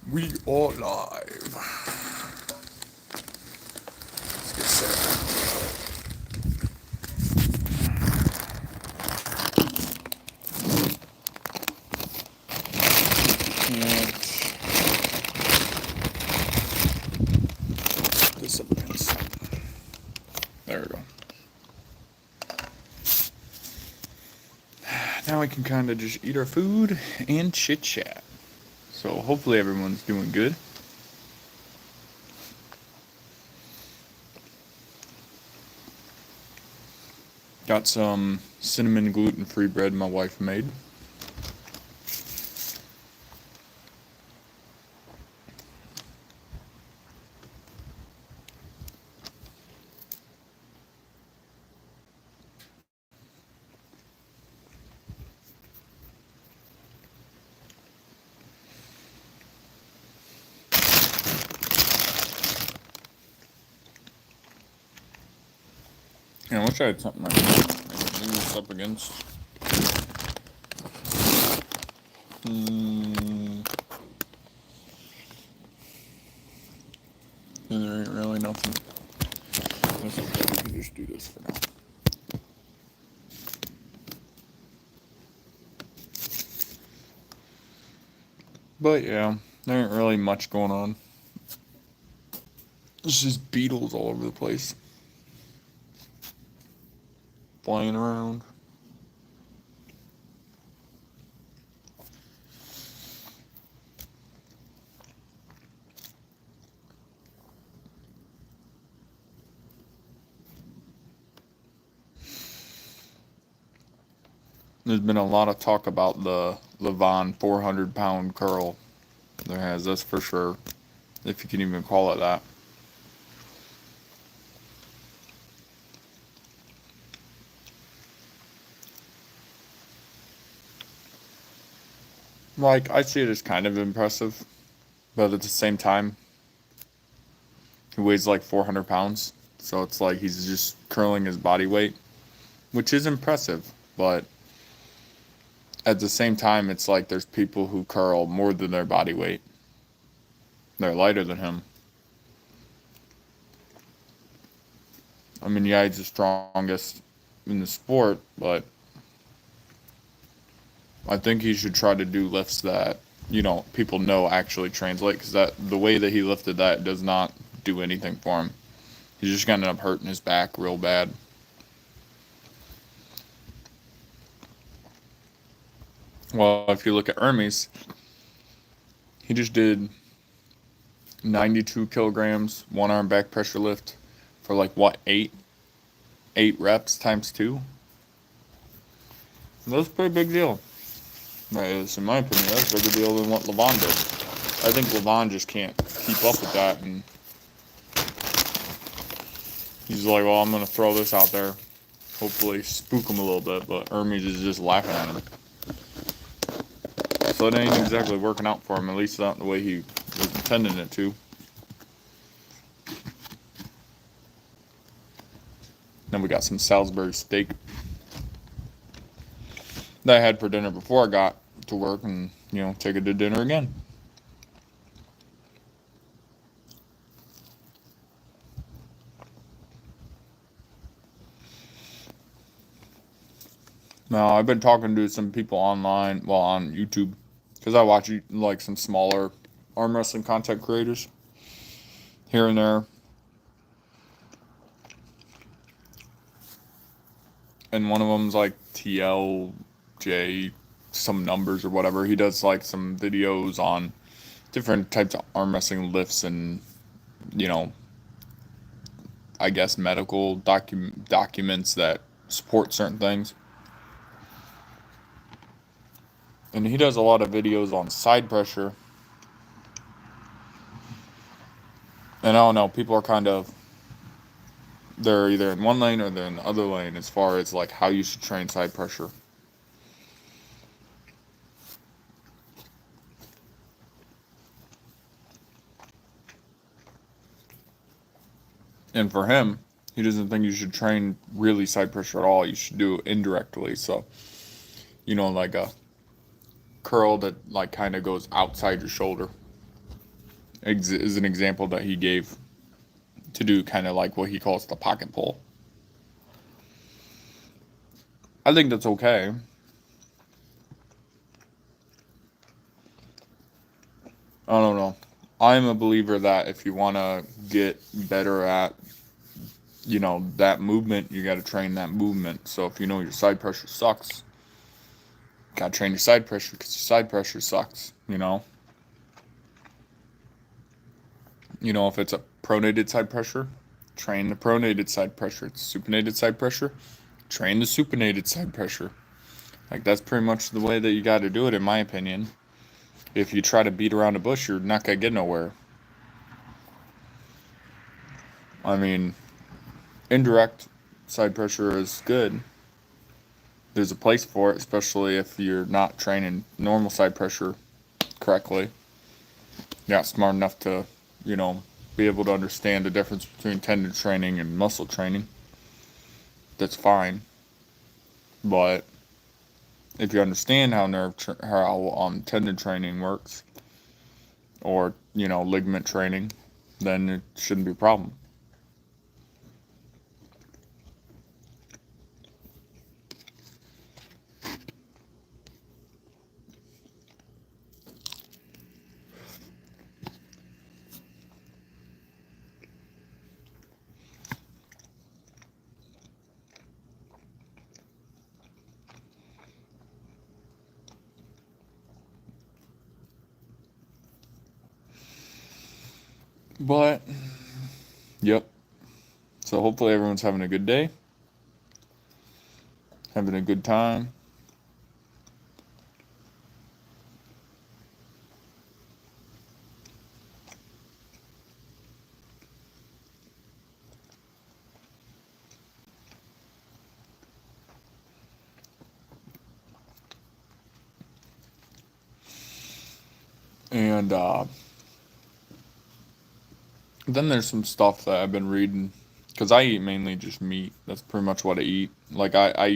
We are live. Let's get Can't this up against. There we go. Now we can kind of just eat our food and chit chat. So hopefully everyone's doing good. Got some cinnamon gluten-free bread my wife made. Yeah, I wish I had something I could lean this up against. And there ain't really nothing. That's okay, we can just do this for now. But yeah, there ain't really much going on. There's just beetles all over the place. Flying around. There's been a lot of talk about the Levon 400-pound curl. There has, that's for sure. If you can even call it that. Like, I see it as kind of impressive, but at the same time, he weighs like 400 pounds. So it's like he's just curling his body weight, which is impressive. But at the same time, it's like there's people who curl more than their body weight. They're lighter than him. I mean, yeah, he's the strongest in the sport, but I think he should try to do lifts that, people know actually translate, because that the way that he lifted that does not do anything for him. He's just gonna end up hurting his back real bad. Well, if you look at Hermes, he just did 92 kilograms, one arm back pressure lift for like what, eight reps times two? That's a pretty big deal. That is, in my opinion, that's a bigger deal than what Levon did. I think Levon just can't keep up with that, and he's like, well, I'm gonna throw this out there, hopefully spook him a little bit, but Hermes is just laughing at him. So it ain't exactly working out for him, at least not the way he was intending it to. Then we got some Salisbury steak that I had for dinner before I got to work, and take it to dinner again. Now I've been talking to some people online, well, on YouTube, because I watch like some smaller arm wrestling content creators here and there, and one of them's like TLJ some numbers or whatever. He does like some videos on different types of arm wrestling lifts and you know I guess medical documents that support certain things. And he does a lot of videos on side pressure. And I don't know, people are kind of, they're either in one lane or they're in the other lane as far as like how you should train side pressure. And for him, he doesn't think you should train really side pressure at all. You should do it indirectly. So, like a curl that like kind of goes outside your shoulder. is an example that he gave to do kind of like what he calls the pocket pull. I think that's okay. I don't know. I'm a believer that if you want to get better at, that movement, you got to train that movement. So if you know your side pressure sucks, you got to train your side pressure because your side pressure sucks, if it's a pronated side pressure, train the pronated side pressure. It's supinated side pressure, train the supinated side pressure. Like, that's pretty much the way that you got to do it, in my opinion. If you try to beat around the bush, you're not going to get nowhere. I mean, indirect side pressure is good. There's a place for it, especially if you're not training normal side pressure correctly. You're not smart enough to, be able to understand the difference between tendon training and muscle training. That's fine. But if you understand how tendon training works, or ligament training, then it shouldn't be a problem. But yep. So hopefully everyone's having a good day, having a good time. And then there's some stuff that I've been reading, because I eat mainly just meat. That's pretty much what I eat. Like, I eat